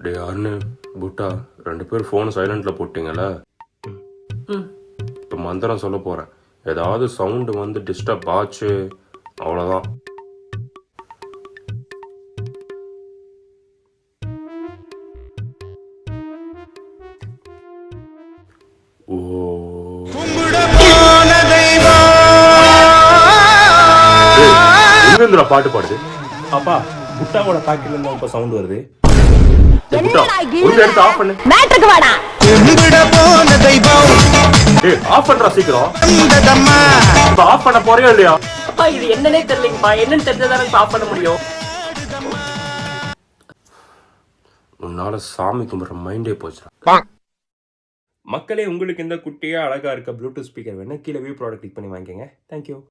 டே அண்ணு புட்டா 2 பேர் ஃபோன் சைலண்ட்ல போட்டீங்களா? இப்போ மந்திரம் சொல்ல போறேன். ஏதாவது சவுண்டு வந்து டிஸ்டர்ப் ஆச்சு அவ்வளோதான். ஓ எங்கேருந்துடா பாட்டு பாடுது? அப்பா புட்டாவோட பாக்கெட்ல இருந்து இப்ப சவுண்ட் வருது. புட்டா ஒழுங்கா எடுத்து ஆஃப் பண்ணு. மேட்ருக்கு வாடா. டேய் ஆஃப் பண்றா சீக்கிரம். இப்ப ஆஃப் பண்ண போறியா இல்லையா? அப்பா இது என்னன்னே தெரியலங்கப்பா. என்னன்னு தெரிஞ்சதானே ஆஃப் பண்ண முடியும். உன்னால சாமி கும்பிட்ற மைண்டே போச்சு. மக்களே, உங்களுக்கு இந்த குட்டியா அழகா இருக்க ப்ளூடூத் ஸ்பீக்கர் வேணும், கீழே வியூ ப்ராடக்ட் கிளிக் பண்ணி வாங்கிக்கங்க. தேங்க்யூ.